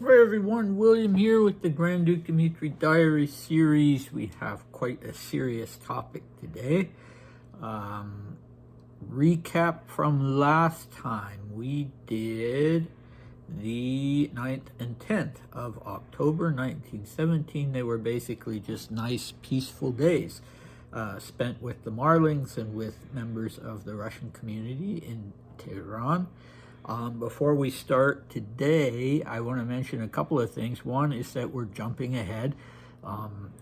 Hi everyone, William here with the Grand Duke Dmitri Diary series. We have quite a serious topic today. Recap from last time. We did the 9th and 10th of October 1917. They were basically just nice, peaceful days spent with the Marlings and with members of the Russian community in Tehran. Before we start today, I want to mention a couple of things. One is that we're jumping ahead,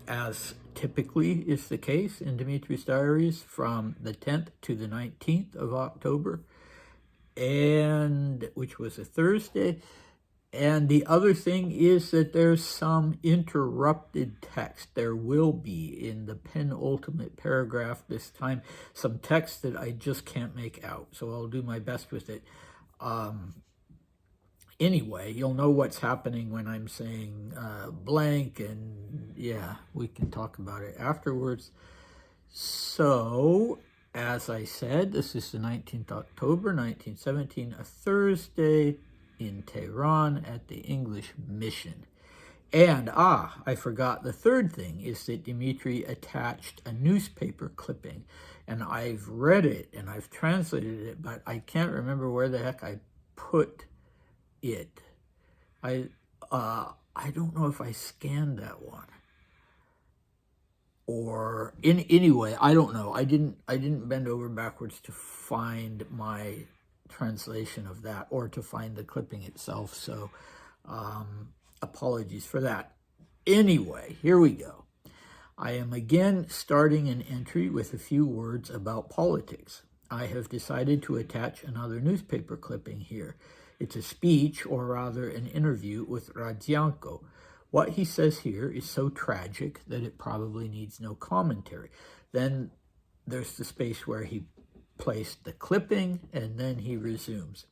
as typically is the case in Dmitri's diaries, from the 10th to the 19th of October, and which was a Thursday. And the other thing is that there's some interrupted text. There will be in the penultimate paragraph this time some text that I just can't make out. So I'll do my best with it. Anyway, you'll know what's happening when I'm saying blank, and yeah, we can talk about it afterwards. So, as I said, this is the 19th October, 1917, a Thursday in Tehran at the English mission. And, I forgot the third thing is that Dmitri attached a newspaper clipping, and I've read it and I've translated it, but I can't remember where the heck I put it. I don't know if I scanned that one. Or anyway, I don't know. I didn't bend over backwards to find my translation of that or to find the clipping itself. So, apologies for that. Anyway, here we go. I am again starting an entry with a few words about politics. I have decided to attach another newspaper clipping here. It's a speech, or rather an interview with Rodzianko. What he says here is so tragic that it probably needs no commentary. Then there's the space where he placed the clipping, and then he resumes.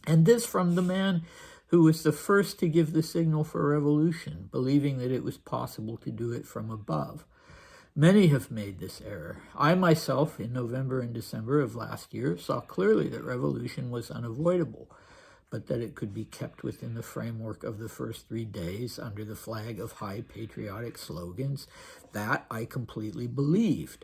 And this from the man who was the first to give the signal for revolution, believing that it was possible to do it from above. Many have made this error. I myself, in November and December of last year, saw clearly that revolution was unavoidable, but that it could be kept within the framework of the first 3 days under the flag of high patriotic slogans. That I completely believed.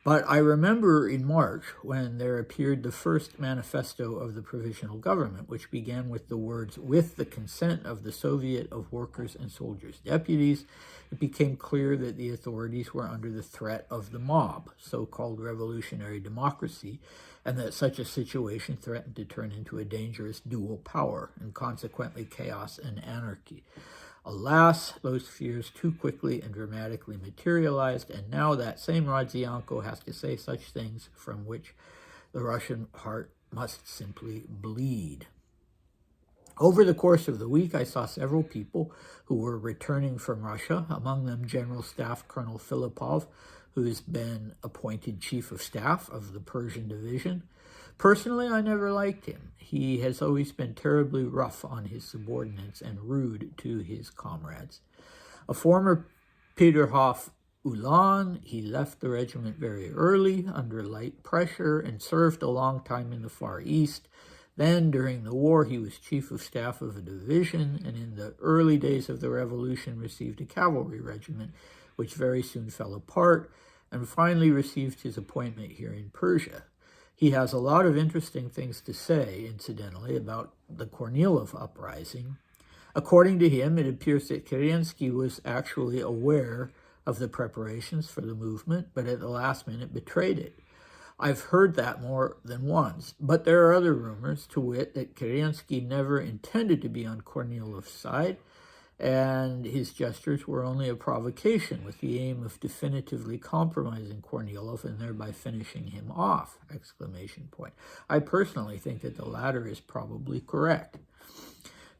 But I remember in March when there appeared the first manifesto of the provisional government, which began with the words, "With the consent of the Soviet of Workers' and Soldiers' Deputies," it became clear that the authorities were under the threat of the mob, so-called revolutionary democracy, and that such a situation threatened to turn into a dangerous dual power and consequently chaos and anarchy. Alas, those fears too quickly and dramatically materialized, and now that same Rodzianko has to say such things from which the Russian heart must simply bleed. Over the course of the week, I saw several people who were returning from Russia, among them General Staff Colonel Filippov, who's been appointed Chief of Staff of the Persian Division. Personally, I never liked him. He has always been terribly rough on his subordinates and rude to his comrades. A former Peterhof Ulan, he left the regiment very early under light pressure and served a long time in the Far East. Then, during the war, he was Chief of Staff of a division, and in the early days of the revolution received a cavalry regiment, which very soon fell apart, and finally received his appointment here in Persia. He has a lot of interesting things to say, incidentally, about the Kornilov uprising. According to him, it appears that Kerensky was actually aware of the preparations for the movement, but at the last minute betrayed it. I've heard that more than once, but there are other rumors, to wit, that Kerensky never intended to be on Kornilov's side, and his gestures were only a provocation with the aim of definitively compromising Kornilov and thereby finishing him off! I personally think that the latter is probably correct.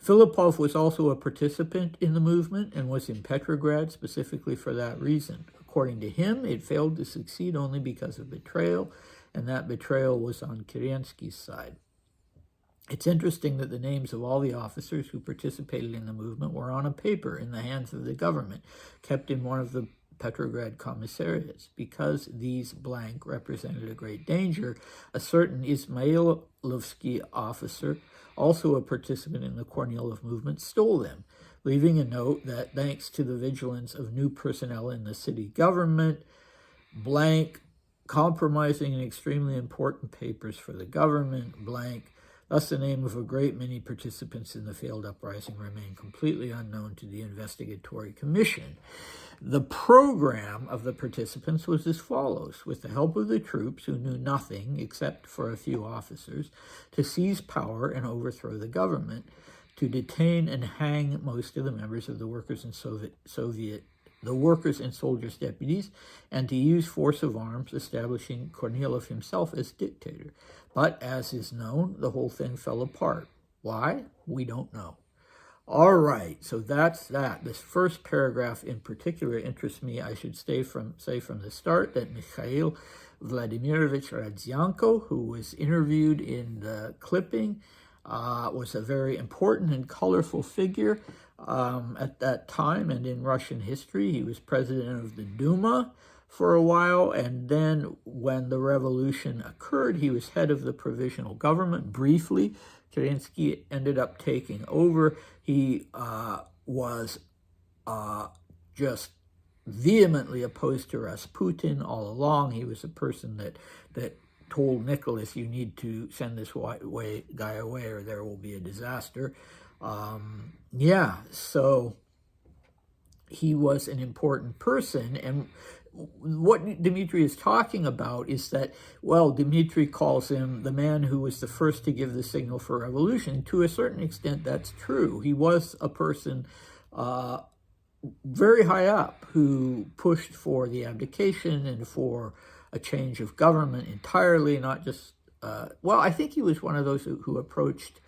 Filippov was also a participant in the movement and was in Petrograd specifically for that reason. According to him, it failed to succeed only because of betrayal, and that betrayal was on Kerensky's side. It's interesting that the names of all the officers who participated in the movement were on a paper in the hands of the government, kept in one of the Petrograd commissariats. Because these blank represented a great danger, a certain Ismailovsky officer also a participant in the Kornilov movement, stole them, leaving a note that thanks to the vigilance of new personnel in the city government, blank, compromising and extremely important papers for the government, blank, thus the name of a great many participants in the failed uprising remained completely unknown to the investigatory commission. The program of the participants was as follows: with the help of the troops, who knew nothing except for a few officers, to seize power and overthrow the government, to detain and hang most of the members of the workers and the workers and soldiers' deputies, and to use force of arms, establishing Kornilov himself as dictator. But as is known, the whole thing fell apart. Why? We don't know. All right, so that's that. This first paragraph in particular interests me. I should say from the start that Mikhail Vladimirovich Rodzianko, who was interviewed in the clipping, was a very important and colorful figure at that time and in Russian history. He was president of the Duma for a while, and then when the revolution occurred, he was head of the provisional government briefly. Kerensky ended up taking over. He was just vehemently opposed to Rasputin all along. He was a person that told Nicholas, you need to send this guy away or there will be a disaster. So he was an important person. And what Dmitri is talking about is that, well, Dmitri calls him the man who was the first to give the signal for revolution. To a certain extent, that's true. He was a person very high up who pushed for the abdication and for a change of government entirely, not just, I think he was one of those who approached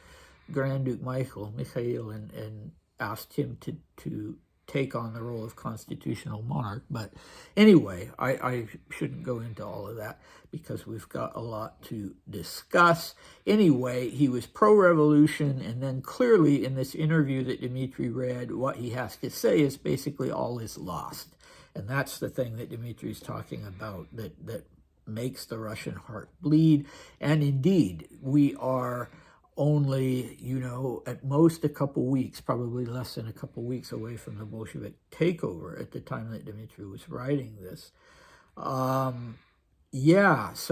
Grand Duke Mikhail and asked him to take on the role of constitutional monarch. But anyway, I shouldn't go into all of that because we've got a lot to discuss. Anyway, he was pro-revolution, and then clearly in this interview that Dmitri read, what he has to say is basically all is lost. And that's the thing that Dmitri's talking about, that makes the Russian heart bleed. And indeed, we are only, at most a couple weeks, probably less than a couple weeks away from the Bolshevik takeover at the time that Dmitri was writing this. So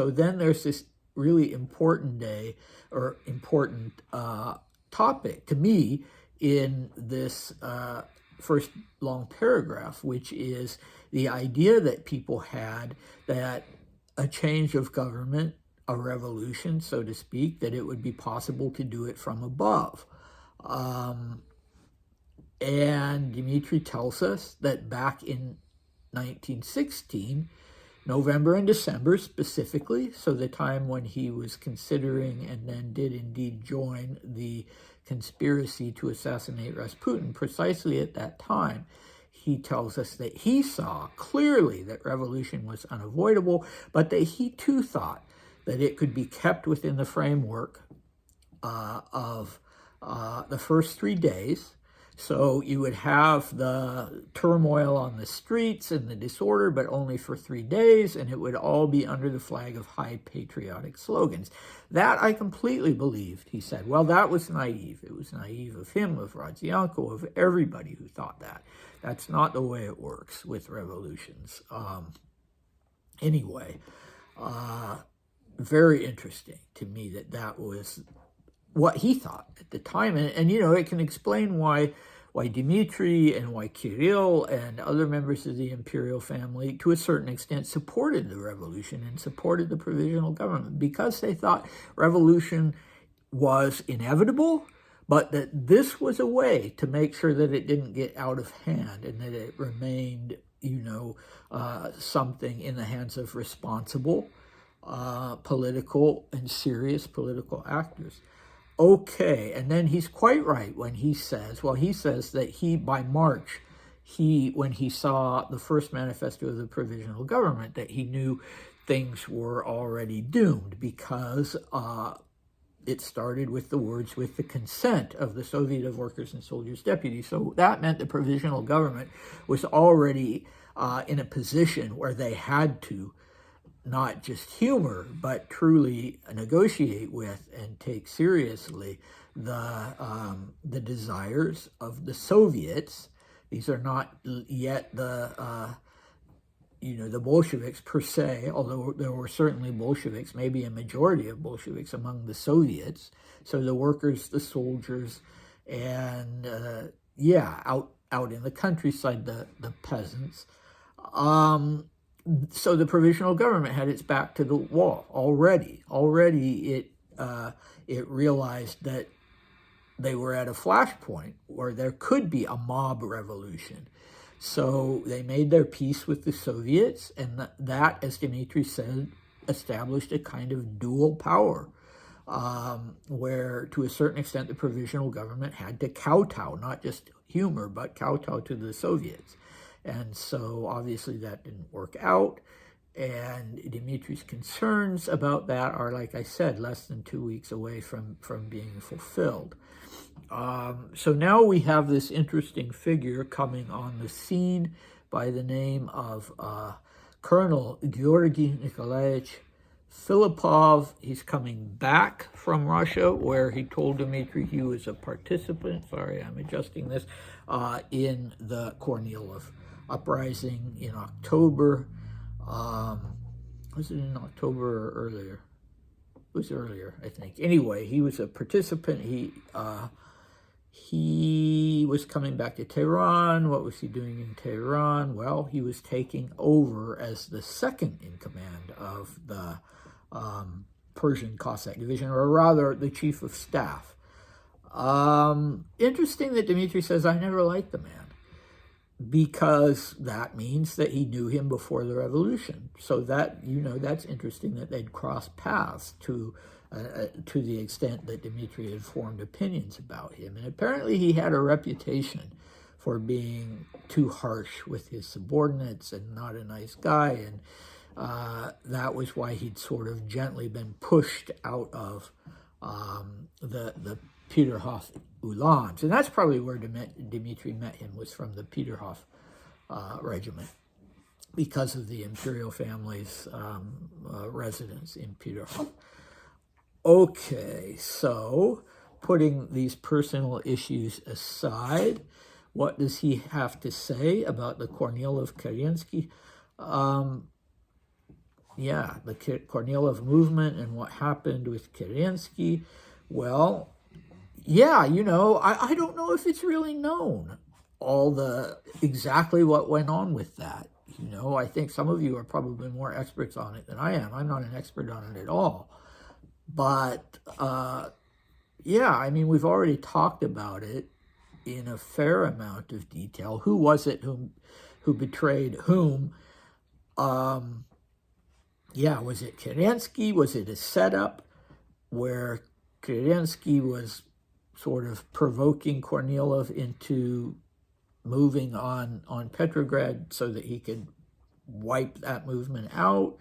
then there's this really important topic to me in this first long paragraph, which is the idea that people had that a change of government, a revolution, so to speak, that it would be possible to do it from above. And Dmitri tells us that back in 1916, November and December specifically, so the time when he was considering and then did indeed join the conspiracy to assassinate Rasputin, precisely at that time, he tells us that he saw clearly that revolution was unavoidable, but that he too thought that it could be kept within the framework of the first 3 days. So you would have the turmoil on the streets and the disorder, but only for 3 days, and it would all be under the flag of high patriotic slogans. That I completely believed, he said. Well, that was naive. It was naive of him, of Rodzianko, of everybody who thought that. That's not the way it works with revolutions. Very interesting to me that was what he thought at the time. And it can explain why Dmitri and why Kirill and other members of the imperial family, to a certain extent, supported the revolution and supported the provisional government, because they thought revolution was inevitable, but that this was a way to make sure that it didn't get out of hand and that it remained, something in the hands of responsible political and serious political actors. Okay, and then he's quite right when he says that by March, when he saw the first manifesto of the provisional government, that he knew things were already doomed, because it started with the words, with the consent of the Soviet of Workers and Soldiers Deputies. So that meant the provisional government was already in a position where they had to not just humor, but truly negotiate with and take seriously the desires of the Soviets. These are not yet the Bolsheviks per se, although there were certainly Bolsheviks, maybe a majority of Bolsheviks among the Soviets. So the workers, the soldiers, and out in the countryside, the peasants. So the provisional government had its back to the wall already. Already it realized that they were at a flashpoint where there could be a mob revolution. So they made their peace with the Soviets, and that, as Dmitri said, established a kind of dual power, where to a certain extent the provisional government had to kowtow, not just humor, but kowtow to the Soviets. And so obviously that didn't work out, and Dmitri's concerns about that are, like I said, less than 2 weeks away from being fulfilled. So now we have this interesting figure coming on the scene by the name of Colonel Georgy Filippov. He's coming back from Russia, where he told Dmitri he was a participant, sorry, I'm adjusting this, in the Kornilov uprising in October. Was it in October or earlier? It was earlier, I think. Anyway, he was a participant. He was coming back to Tehran. What was he doing in Tehran? Well, he was taking over as the second in command of the Persian Cossack division, or rather the chief of staff. Interesting that Dmitri says, I never liked the man, because that means that he knew him before the revolution. So that, that's interesting that they'd crossed paths to the extent that Dmitri had formed opinions about him. And apparently he had a reputation for being too harsh with his subordinates and not a nice guy. And that was why he'd sort of gently been pushed out of the Peterhof Uhlans. And that's probably where Dmitri met him, was from the Peterhof regiment, because of the imperial family's residence in Peterhof. Okay, so putting these personal issues aside, what does he have to say about the Kornilov-Kerensky? The Kornilov movement and what happened with Kerensky. Well, I don't know if it's really known exactly what went on with that. I think some of you are probably more experts on it than I am. I'm not an expert on it at all. But, we've already talked about it in a fair amount of detail. Who was it who betrayed whom? Was it Kerensky? Was it a setup where Kerensky was sort of provoking Kornilov into moving on Petrograd so that he could wipe that movement out?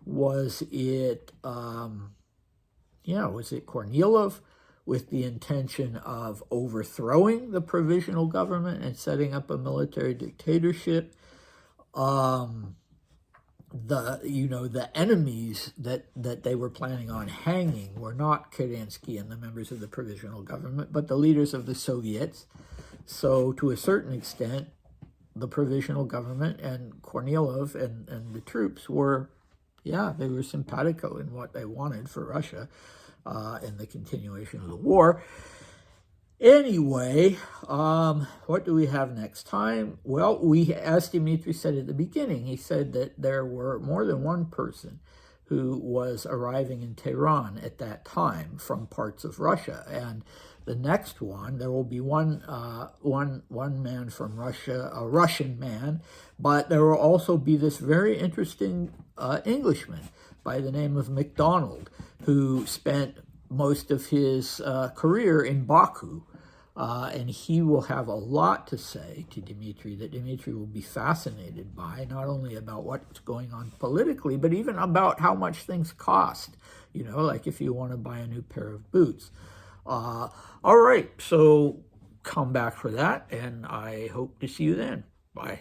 Was it Kornilov with the intention of overthrowing the provisional government and setting up a military dictatorship? The enemies that they were planning on hanging were not Kerensky and the members of the provisional government, but the leaders of the Soviets. So to a certain extent, the provisional government and Kornilov and the troops were, they were simpatico in what they wanted for Russia and the continuation of the war. Anyway, what do we have next time? Well, as Dmitri said at the beginning, he said that there were more than one person who was arriving in Tehran at that time from parts of Russia. And the next one, there will be one man from Russia, a Russian man, but there will also be this very interesting Englishman by the name of MacDonald, who spent most of his career in Baku. And he will have a lot to say to Dmitri that Dmitri will be fascinated by, not only about what's going on politically, but even about how much things cost, like if you want to buy a new pair of boots. All right, so come back for that, and I hope to see you then. Bye.